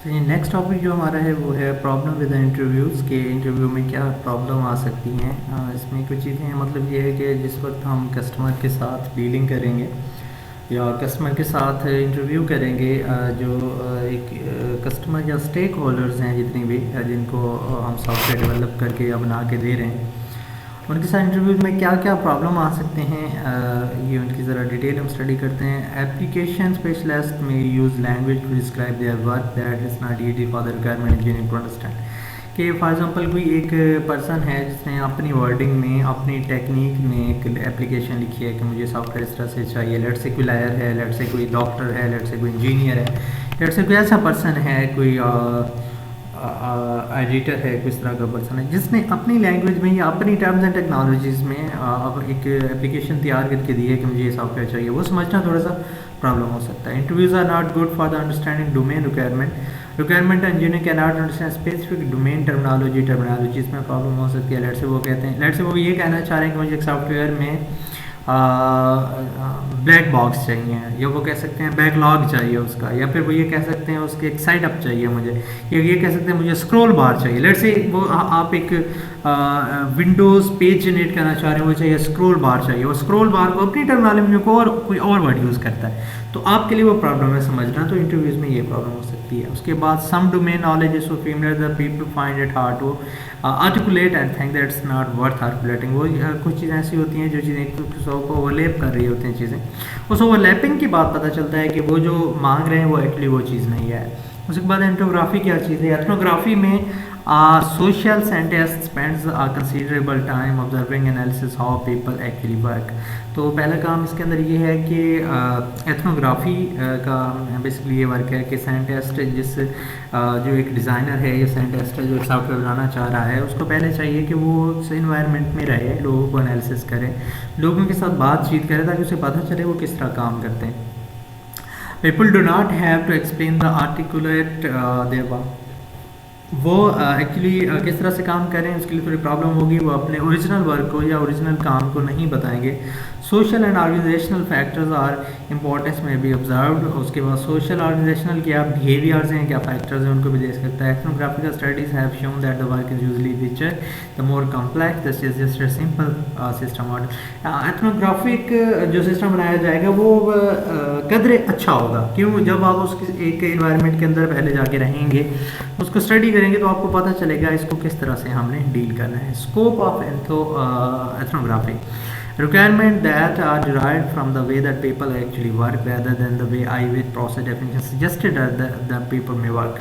तो ये next topic जो हमारा है वो है प्रॉब्लम विद इंटरव्यूज़ के इंटरव्यू में क्या प्रॉब्लम आ सकती हैं। इसमें कुछ चीज़ें हैं, मतलब ये है कि जिस वक्त हम कस्टमर के साथ डीलिंग करेंगे या कस्टमर के साथ इंटरव्यू करेंगे, जो एक कस्टमर या स्टेक होल्डर्स हैं जितनी भी जिनको हम सॉफ्टवेयर डेवलप करके या बना के दे रहे हैं, उनके साथ इंटरव्यूज में क्या क्या प्रॉब्लम आ सकते हैं, ये उनकी ज़रा डिटेल हम स्टडी करते हैं। एप्लीकेशन स्पेशलिस्ट में use language to describe their work that is not easy for the requirement engineer to understand. कि फॉर एग्जांपल कोई एक पर्सन है जिसने अपनी वर्डिंग में, अपनी टेक्निक में एक एप्लीकेशन लिखी है कि मुझे सॉफ्टवेयर इस तरह से चाहिए। लेट से कोई लायर है, लेट से कोई डॉक्टर है, लेट से कोई इंजीनियर है, लेट से कोई ऐसा पर्सन है, कोई एडिटर है, किस तरह का पर्सन है जिसने अपनी लैंग्वेज में या अपनी टर्म्स एंड टेक्नोलॉजीज़ में अब एक एप्लीकेशन तैयार करके दी है कि मुझे ये सॉफ्टवेयर चाहिए, वो समझना थोड़ा सा प्रॉब्लम हो सकता है। Interviews are not good for the understanding domain requirement engineer can not understand specific domain terminology इसमें प्रॉब्लम हो सकती है। लेट से वो कहते हैं, लेट से वो ये कहना चाह रहे हैं कि मुझे एक सॉफ्टवेयर में ब्लैक बॉक्स चाहिए, या वो कह सकते हैं बैकलॉग चाहिए उसका, या फिर वो ये कह सकते हैं उसके एक साइड अप चाहिए मुझे, या ये कह सकते हैं मुझे स्क्रॉल बार चाहिए। लेट से वो आप एक विंडोज़ पेज जनरेट करना चाह रहे हैं, वो चाहिए स्क्रॉल बार चाहिए, वो स्क्रॉल बार को अपनी टर्मिनोलॉजी को और कोई और वर्ड यूज़ करता है, तो आपके लिए वो प्रॉब्लम है समझना। तो इंटरव्यूज़ में ये प्रॉब्लम हो सकती है। उसके बाद some domain knowledge is so familiar that people find it hard to articulate and think that it's not worth articulating. वो कुछ चीज़ें ऐसी होती हैं जो चीज़ें को ओवरलैप कर रही होती हैं चीज़ें, उस ओवरलैपिंग की बात पता चलता है कि वो जो मांग रहे हैं वो एक्चुअली वो चीज़ नहीं है। उसके बाद एथनोग्राफी क्या चीज़ है। एथनोग्राफी में social scientists spends a considerable time observing analysis how people actually work। तो पहला काम इसके अंदर ये है कि एथनोग्राफी का बेसिकली ये वर्क है कि साइंटिस्ट जो एक डिज़ाइनर है या साइंटिस्ट है जो सॉफ्टवेयर बनाना चाह रहा है, उसको पहले चाहिए कि वो उस इन्वायरमेंट में रहे, लोगों को एनालिसिस करे, लोगों के साथ बातचीत करे ताकि उसे पता चले वो किस तरह काम करते हैं। People do not have to explain the articulate their work. वो एक्चुअली किस तरह से काम करें उसके लिए थोड़ी प्रॉब्लम होगी, वो अपने ओरिजिनल वर्क को या ओरिजिनल काम को नहीं बताएंगे। Social and organizational factors are importance may be observed. उसके बाद सोशल ऑर्गेनाइजेशनल क्या बिहेवियर्स हैं, क्या फैक्टर्स हैं, उनको भी देख सकता है। Ethnographical studies have shown that the work is usually richer the more complex this is just a simple system model. Ethnographic जो सिस्टम बनाया जाएगा वो कदरे अच्छा होगा। क्यों? जब आप उसके एक एनवायरनमेंट के अंदर पहले जाके रहेंगे, उसको स्टडी करेंगे, तो आपको पता चलेगा इसको किस तरह से हमने डील करना है। Scope of ethnography requirement that are derived from the way that people actually work rather than the way I with process definition suggested that the people may work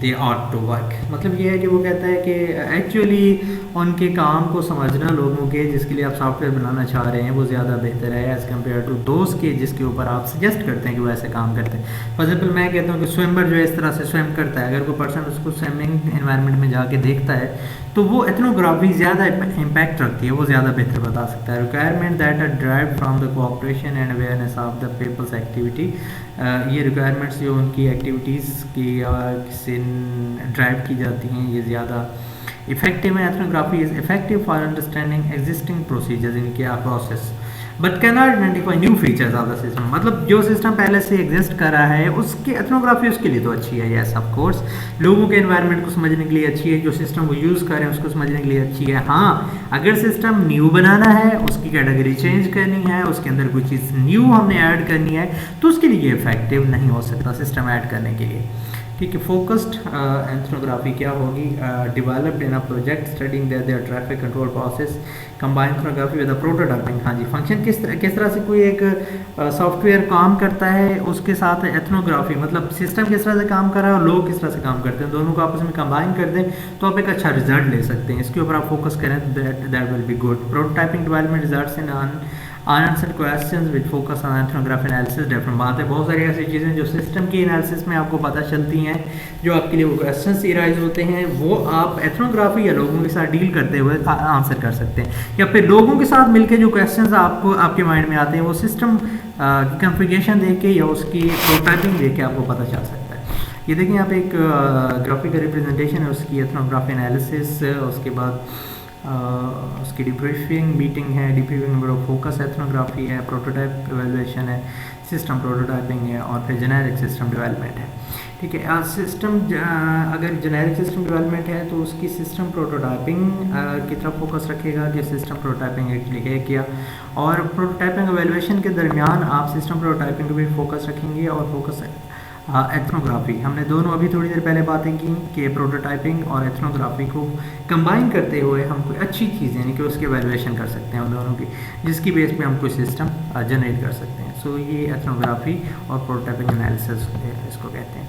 they ought to work। मतलब ये है कि वो कहता है कि actually उनके काम को समझना लोगों के जिसके लिए आप सॉफ्टवेयर बनाना चाह रहे हैं वो ज़्यादा बेहतर है एज़ कम्पेयर टू दोस्त के जिसके ऊपर आप सजेस्ट करते हैं कि वो ऐसे काम करते हैं। फॉर एग्जाम्पल मैं कहता हूँ कि स्विमर जो है इस तरह से स्विम करता है, अगर कोई पर्सन उसको स्विमिंग एनवायरनमेंट में जाके देखता है तो वो एथनोग्राफी ज़्यादा इम्पैक्ट रखती है, वो ज़्यादा बेहतर बता सकता है। Requirement that are drive from the cooperation and awareness of the peoples activity. ये रिक्वायरमेंट्स जो उनकी एक्टिविटीज़ की से ड्राइव की जाती हैं ये ज़्यादा इफेक्टिव है। Ethnography is effective for understanding existing procedures इनके process but can not identify new features of the system. मतलब जो सिस्टम पहले से एग्जिस्ट कर रहा है उसकी एथनोग्राफी उसके लिए तो अच्छी है, यस ऑफ कोर्स, लोगों के एनवायरनमेंट को समझने के लिए अच्छी है, जो सिस्टम वो यूज़ कर रहे हैं उसको समझने के लिए अच्छी है। हाँ, अगर सिस्टम न्यू बनाना है, उसकी कैटेगरी चेंज करनी है, उसके अंदर कोई चीज़ न्यू हमने ऐड करनी है, तो उसके लिए इफेक्टिव नहीं हो सकता सिस्टम ऐड करने के लिए। ठीक है। फोकस्ड एथनोग्राफी क्या होगी? Developed in a project studying their traffic control process combine ethnography with prototyping. हाँ जी, फंक्शन किस तरह से कोई एक सॉफ्टवेयर काम करता है, उसके साथ एथनोग्राफी मतलब सिस्टम किस तरह से काम कर रहा है और लोग किस तरह से काम करते हैं, दोनों को आपस में कंबाइन कर दें तो आप एक अच्छा रिजल्ट ले सकते हैं। इसके ऊपर आप फोकस करें that will be good. Prototyping development results in answer questions with focus on ethnography analysis. Different बात है, बहुत सारी ऐसी चीज़ें जो सिस्टम की एनालिसिस में आपको पता चलती हैं, जो आपके लिए वो क्वेश्चंस इराइज होते हैं, वो आप एथनोग्राफी या लोगों के साथ डील करते हुए आंसर कर सकते हैं, या फिर लोगों के साथ मिलकर जो क्वेश्चंस आपको आपके माइंड में आते हैं वो सिस्टम की कॉन्फ़िगरेशन देख के या उसकी प्रोटोटाइपिंग देख के आपको पता चल सकता है। ये देखें यहाँ पे एक ग्राफिकल रिप्रेजेंटेशन है उसकी एथनोग्राफी एनालिसिस। उसके बाद उसकी डिब्रीफिंग मीटिंग है, debriefing number of focus ethnography है, प्रोटोटाइप एवेल्युएशन है, सिस्टम प्रोटोटाइपिंग है और फिर जेनेरिक सिस्टम डेवलपमेंट है। ठीक है। सिस्टम अगर जेनेरिक सिस्टम डेवलपमेंट है तो उसकी सिस्टम प्रोटोटाइपिंग की तरफ फोकस रखेगा कि सिस्टम प्रोटोटाइपिंग एक्चुअली है क्या, और प्रोटोटाइपिंग एवेलुएशन के दरमियान आप सिस्टम प्रोटोटाइपिंग पे भी फोकस रखेंगे और फोकस एथनोग्राफी। हमने दोनों अभी थोड़ी देर पहले बातें की कि प्रोटोटाइपिंग और एथनोग्राफी को कंबाइन करते हुए हम कोई अच्छी चीज़ यानी कि उसकी एवेलुएशन कर सकते हैं उन दोनों की, जिसकी बेस पे हम कोई सिस्टम जनरेट कर सकते हैं। सो ये एथनोग्राफी और प्रोटोटाइपिंग एनालिसिस इसको कहते हैं।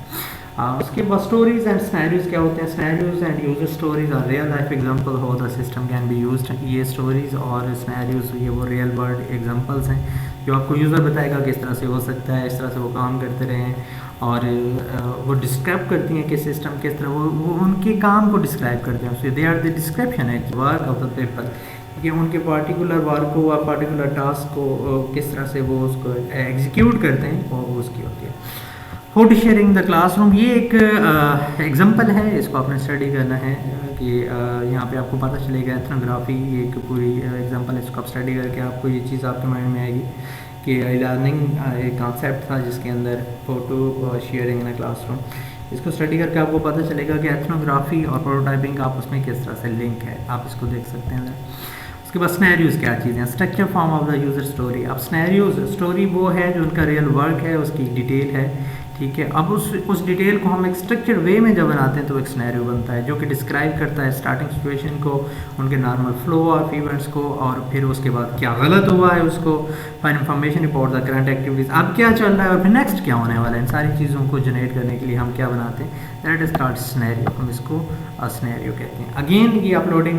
उसके बाद स्टोरीज एंड स्नैरियोज क्या होते हैं। Scenarios and user stories are real life example how the system can be used. ये स्टोरीज और स्नैरियोज ये वो रियल वर्ल्ड एग्जांपल्स हैं जो आपको यूज़र बताएगा किस तरह से हो सकता है, इस तरह से वो काम करते रहें, और वो डिस्क्राइब करती हैं कि सिस्टम किस तरह वो उनके काम को डिस्क्राइब करते हैं। सो दे आर द डिस्क्रिप्शन है वर्क ऑफ द पीपल, कि उनके पार्टिकुलर वर्क को या पार्टिकुलर टास्क को किस तरह से वो उसको एग्जीक्यूट करते हैं वो उसकी होती है। फोटो शेयरिंग द क्लासरूम ये एक एग्जांपल है, इसको आपने स्टडी करना है कि यहाँ पे आपको पता चलेगा। एथनोग्राफी ये एक पूरी एग्जांपल है, इसको आप स्टडी करके आपको ये चीज़ आपके माइंड में आएगी कि लर्निंग एक कॉन्सेप्ट था जिसके अंदर फ़ोटो शेयरिंग इन क्लासरूम। इसको स्टडी करके आपको पता चलेगा कि एथनोग्राफी और प्रोटोटाइपिंग का आपस में किस तरह से लिंक है, आप इसको देख सकते हैं। उसके बाद स्नैरियोज क्या चीज़ें हैं। Structure form of the user story. अब स्नैरियोज स्टोरी वो है जो उनका रियल वर्क है, उसकी डिटेल है, ठीक है। अब उस डिटेल को हम एक स्ट्रक्चर्ड वे में जब बनाते हैं तो एक सिनेरियो बनता है जो कि डिस्क्राइब करता है स्टार्टिंग सिचुएशन को, उनके नॉर्मल फ्लो ऑफ इवेंट्स को, और फिर उसके बाद क्या गलत हुआ है उसको, for information about the current activities, अब क्या चल रहा है और फिर नेक्स्ट क्या होने वाला है। इन सारी चीज़ों को जनरेट करने के लिए हम क्या बनाते हैं, दैट इज कॉल्ड सिनेरियो। हम इसको सिनेरियो कहते हैं। अगेन ये अपलोडिंग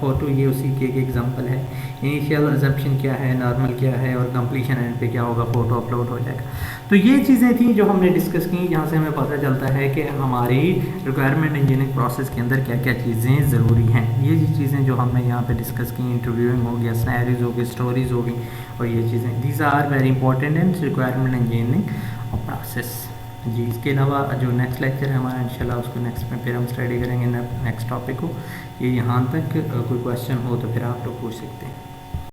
फोटो ये उसी के एक एग्जांपल है। इनिशियल अजम्पशन क्या है, नॉर्मल क्या है, और कंप्लीशन एंड पे क्या होगा, फोटो अपलोड हो जाएगा। तो ये चीज़ें थी जो हमने डिस्कस की, जहाँ से हमें पता चलता है कि हमारी रिक्वायरमेंट इंजीनियरिंग प्रोसेस के अंदर क्या क्या चीज़ें ज़रूरी हैं। ये चीज़ें जो हमने यहाँ पे डिस्कस की, इंटरव्यूइंग हो गया, स्नैरियोज हो गई, स्टोरीज हो गई, और ये चीज़ें these are very important in requirement engineering और प्रोसेस। जी, इसके अलावा जो नेक्स्ट लेक्चर है हमारा इंशाल्लाह उसको नेक्स्ट में फिर हम स्टडी करेंगे नेक्स्ट टॉपिक को। ये यहाँ तक कोई क्वेश्चन हो तो फिर आप लोग पूछ सकते हैं।